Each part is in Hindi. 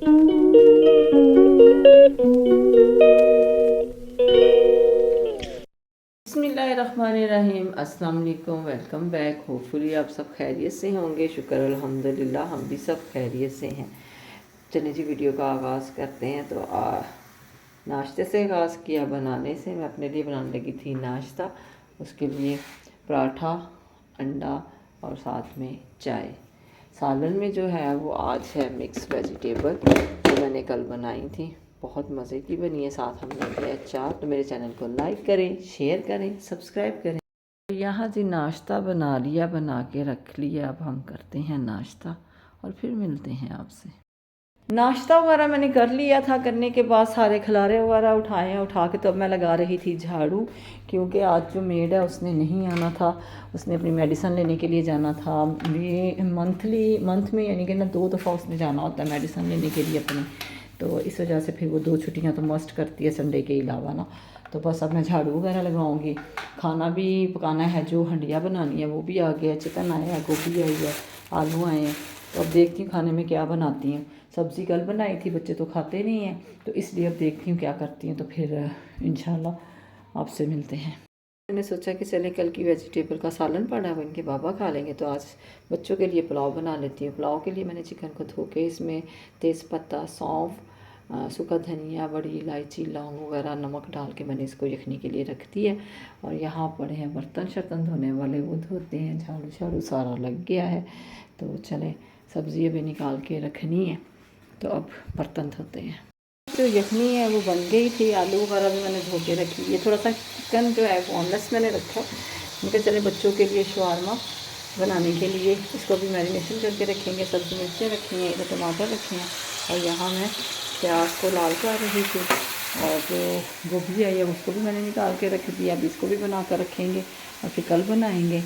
बिस्मिल्लाहिर्रहमानिर्रहीम। अस्सलाम वालेकुम, वेलकम बैक। होपफुली आप सब खैरियत से होंगे। शुक्र अल्हम्दुलिल्लाह हम भी सब खैरियत से हैं। चलिए जी वीडियो का आगाज़ करते हैं। तो नाश्ते से आगाज़ किया बनाने से। मैं अपने लिए बनाने लगी थी नाश्ता। उसके लिए पराठा, अंडा और साथ में चाय। सालन में जो है वो आज है मिक्स वेजिटेबल, जो मैंने कल बनाई थी। बहुत मज़े की बनी है। साथ हमने दिया अचार। तो मेरे चैनल को लाइक करें, शेयर करें, सब्सक्राइब करें। तो यहाँ जी नाश्ता बना लिया, बना के रख लिया। अब हम करते हैं नाश्ता और फिर मिलते हैं आपसे। नाश्ता वगैरह मैंने कर लिया था। करने के बाद सारे खलारे वगैरह उठाए हैं। उठा के तो अब मैं लगा रही थी झाड़ू, क्योंकि आज जो मेड है उसने नहीं आना था। उसने अपनी मेडिसिन लेने के लिए जाना था। ये मंथ में यानी कि ना 2 दफ़ा उसने जाना होता है मेडिसिन लेने के लिए अपनी। तो इस वजह से फिर वो 2 छुट्टियाँ तो मस्ट करती है संडे के अलावा ना। तो बस अब मैं झाड़ू वगैरह लगाऊंगी। खाना भी पकाना है, जो हंडिया बनानी है वो भी आ गया। चिकन आया है, गोभी आई है, आलू आए हैं। तो अब देखती हूँ खाने में क्या बनाती हूँ। सब्ज़ी कल बनाई थी, बच्चे तो खाते नहीं हैं, तो इसलिए अब देखती हूँ क्या करती हूँ। तो फिर इंशाल्लाह आपसे मिलते हैं। मैंने सोचा कि चले कल की वेजिटेबल का सालन पड़ा है, वो इनके बाबा खा लेंगे, तो आज बच्चों के लिए पुलाव बना लेती हूँ। पुलाव के लिए मैंने चिकन को धो के इसमें तेज़पत्ता, सौंफ, सूखा धनिया, बड़ी इलायची, लौंग वगैरह नमक डाल के मैंने इसको यखनी के लिए रख दिया। और यहाँ पड़े हैं बर्तन शर्तन धोने वाले, वो धोते हैं। झाड़ू झाड़ू सारा लग गया है। तो चले सब्ज़ी अभी निकाल के रखनी है, तो अब बर्तन धोते हैं। जो यखनी है वो बन गई थी। आलू वगैरह भी मैंने धो के रखी। ये थोड़ा सा चिकन जो है बोनलेस मैंने रखा। मैंने कहा चले बच्चों के लिए शवारमा बनाने के लिए इसको भी मैरिनेशन करके रखेंगे। सब्ज़ी मिर्चें रखी हैं, इधर टमाटर रखे हैं, और यहाँ मैं प्याज को लाल कर रही थी। और जो गोभी आई है उसको भी मैंने निकाल के रख दिया। अभी इसको भी बना कर रखेंगे और फिर कल बनाएंगे।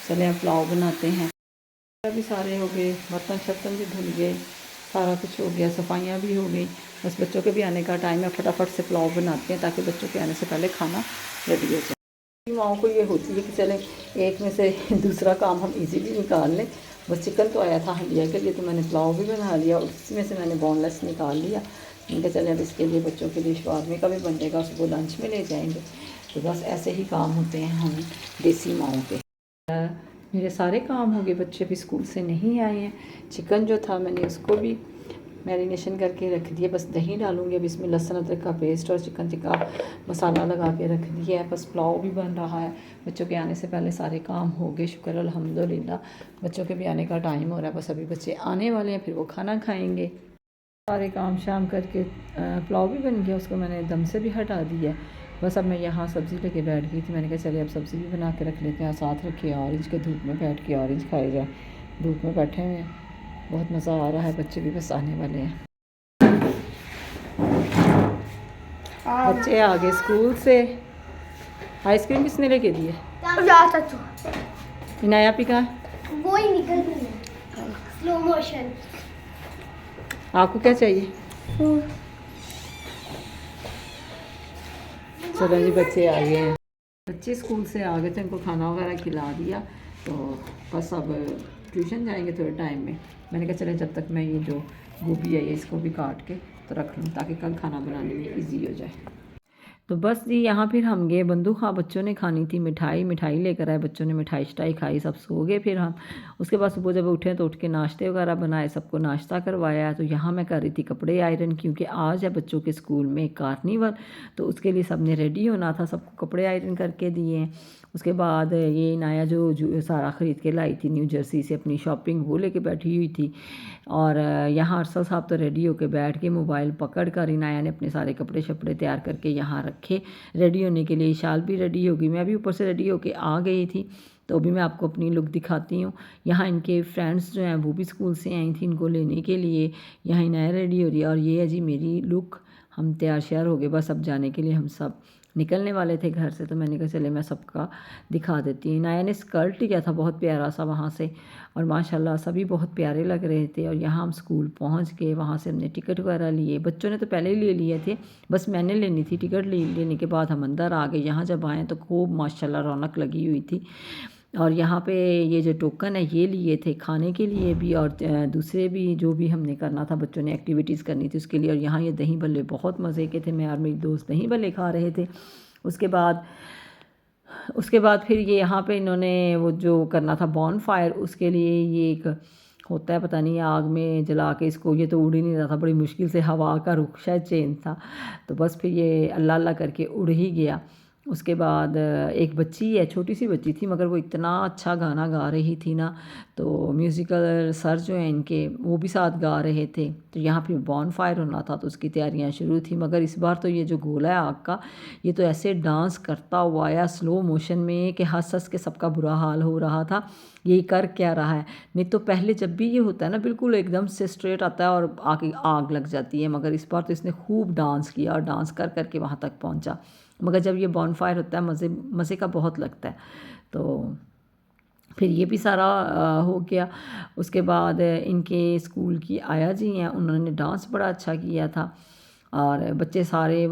चले अब पुलाव बनाते हैं। भी सारे हो गए, बर्तन शर्तन भी धुल गए, सारा कुछ हो गया, सफाइयाँ भी हो गई। बस बच्चों के भी आने का टाइम है। फटाफट से पुलाव बनाते हैं ताकि बच्चों के आने से पहले खाना रेडी हो जाए। माओ को ये होती है कि चलें एक में से दूसरा काम हम इजीली निकाल लें। बस चिकन तो आया था हंडिया के लिए, तो मैंने पुलाव भी बना लिया, उसमें से मैंने बोनलेस निकाल लिया। मैंने चलें अब इसके लिए बच्चों के लिए शवारमे का भी बन जाएगा, उसको लंच में ले जाएंगे। तो बस ऐसे ही काम होते हैं हम देसी माओ के। मेरे सारे काम हो गए, बच्चे भी स्कूल से नहीं आए हैं। चिकन जो था मैंने उसको भी मैरिनेशन करके रख दिया। बस दही डालूंगी अब इसमें, लहसुन अदरक का पेस्ट और चिकन टिक्का मसाला लगा के रख दिया है। बस पुलाव भी बन रहा है। बच्चों के आने से पहले सारे काम हो गए, शुक्र अल्हम्दुलिल्लाह। बच्चों के भी आने का टाइम हो रहा है, बस अभी बच्चे आने वाले हैं, फिर वो खाना खाएँगे। सारे काम शाम करके पुलाव भी बन गया, उसको मैंने दम से भी हटा दिया। बस अब मैं यहाँ सब्ज़ी लेके बैठ गई थी। मैंने कहा चलिए अब सब्ज़ी भी बना के रख लेते हैं, साथ रखिए ऑरेंज के, धूप में बैठ के ऑरेंज खाए जाए। धूप में बैठे हुए हैं, बहुत मज़ा आ रहा है। बच्चे भी बस आने वाले हैं। बच्चे आ गए स्कूल से। आइसक्रीम किसने लेके दी है? इनाया पी का वो ही निकल गई स्लो मोशन। आपको क्या चाहिए? चलो जी बच्चे आ गए हैं। बच्चे स्कूल से आ गए थे, उनको खाना वगैरह खिला दिया। तो बस अब ट्यूशन जाएंगे थोड़े टाइम में। मैंने कहा चले जब तक मैं ये जो गोभी है इसको भी काट के तो रख लूँ, ताकि कल खाना बनाने में इजी हो जाए। तो बस जी यहाँ फिर हम गए बंदूक खा। बच्चों ने खानी थी मिठाई लेकर आए। बच्चों ने मिठाई शिठाई खाई, सब सो गए। फिर हम उसके बाद सुबह जब उठे तो उठ के नाश्ते वगैरह बनाए, सबको नाश्ता करवाया। तो यहाँ मैं कर रही थी कपड़े आयरन, क्योंकि आज है बच्चों के स्कूल में कार्निवल, तो उसके लिए सब ने रेडी होना था। सबको कपड़े आयरन करके दिए। उसके बाद ये नाया जो सारा ख़रीद के लाई थी न्यू जर्सी से अपनी शॉपिंग, वो लेके बैठी हुई थी। और यहाँ अरसल साहब तो रेडी होके बैठ के मोबाइल पकड़ कर इनाया ने अपने सारे कपड़े शपड़े तैयार करके यहाँ रखे रेडी होने के लिए। शाल भी रेडी होगी, मैं भी ऊपर से रेडी होके आ गई थी। तो अभी मैं आपको अपनी लुक दिखाती हूँ। यहाँ इनके फ्रेंड्स जो हैं वो भी स्कूल से आई थी इनको लेने के लिए। यहाँ इनाया रेडी हो रही है और ये है जी मेरी लुक। हम तैयार श्यार हो गए, बस अब जाने के लिए हम सब निकलने वाले थे घर से। तो मैंने कहा चले मैं सबका दिखा देती हूँ। नाया ने स्कर्ट लिया था बहुत प्यारा सा वहाँ से, और माशाल्लाह सभी बहुत प्यारे लग रहे थे। और यहाँ हम स्कूल पहुँच गए, वहाँ से हमने टिकट वगैरह लिए। बच्चों ने तो पहले ही ले लिए थे, बस मैंने लेनी थी। टिकट लेने के बाद हम अंदर आ गए। यहाँ जब आए तो खूब माशाल्लाह रौनक लगी हुई थी। और यहाँ पे ये जो टोकन है ये लिए थे खाने के लिए भी और दूसरे भी जो भी हमने करना था, बच्चों ने एक्टिविटीज़ करनी थी उसके लिए। और यहाँ ये दही भल्ले बहुत मज़े के थे, मैं और मेरी दोस्त दही भल्ले खा रहे थे। उसके बाद फिर ये यहाँ पे इन्होंने वो जो करना था बॉन फायर, उसके लिए ये एक होता है पता नहीं आग में जला के इसको, ये तो उड़ ही नहीं रहा था, बड़ी मुश्किल से हवा का रुख शायद चेंज था, तो बस फिर ये अल्लाह अल्लाह करके उड़ ही गया। उसके बाद एक बच्ची है, छोटी सी बच्ची थी, मगर वो इतना अच्छा गाना गा रही थी ना, तो म्यूज़िकल सर जो हैं इनके वो भी साथ गा रहे थे। तो यहाँ पे बॉन फायर होना था तो उसकी तैयारियाँ शुरू थी। मगर इस बार तो ये जो गोला है आग का, ये तो ऐसे डांस करता हुआ आया स्लो मोशन में कि हंस हंस के सबका बुरा हाल हो रहा था, ये कर क्या रहा है। नहीं तो पहले जब भी ये होता है ना बिल्कुल एकदम से स्ट्रेट आता है और आके आग लग जाती है, मगर इस बार तो इसने खूब डांस किया और डांस कर कर के वहाँ तक पहुँचा। मगर जब ये बॉन फायर होता है मज़े का बहुत लगता है। तो फिर ये भी सारा हो गया। उसके बाद इनके स्कूल की आया जी हैं, उन्होंने डांस बड़ा अच्छा किया था और बच्चे सारे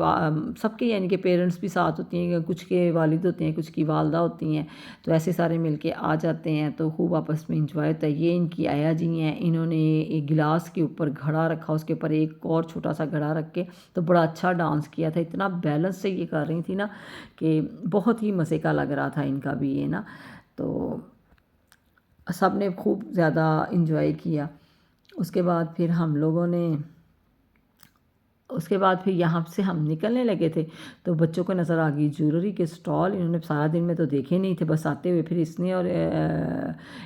सबके यानी कि पेरेंट्स भी साथ होती हैं, कुछ के वालिद होते हैं, कुछ की वालदा होती हैं, तो ऐसे सारे मिलके आ जाते हैं तो खूब आपस में इंजॉय होता है। ये इनकी आया जी हैं, इन्होंने एक गिलास के ऊपर घड़ा रखा, उसके ऊपर एक और छोटा सा घड़ा रख के तो बड़ा अच्छा डांस किया था। इतना बैलेंस से ये कर रही थी ना कि बहुत ही मज़े का लग रहा था इनका भी ये ना, तो सब ने खूब ज़्यादा इंजॉय किया। उसके बाद फिर यहाँ से हम निकलने लगे थे तो बच्चों को नज़र आ गई ज्वेलरी के स्टॉल। इन्होंने सारा दिन में तो देखे नहीं थे, बस आते हुए फिर इसने और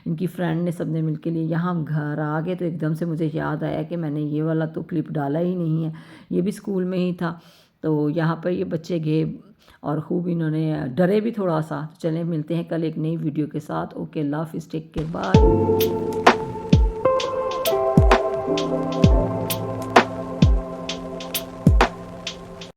इनकी फ्रेंड ने सबने मिल के लिए। यहाँ हम घर आ गए तो एकदम से मुझे याद आया कि मैंने ये वाला तो क्लिप डाला ही नहीं है, ये भी स्कूल में ही था। तो यहाँ पर ये बच्चे गए और खूब इन्होंने डरे भी थोड़ा सा। चलें मिलते हैं कल एक नई वीडियो के साथ। ओके, अल्लाह हाफिज़, टेक केयर, बाय।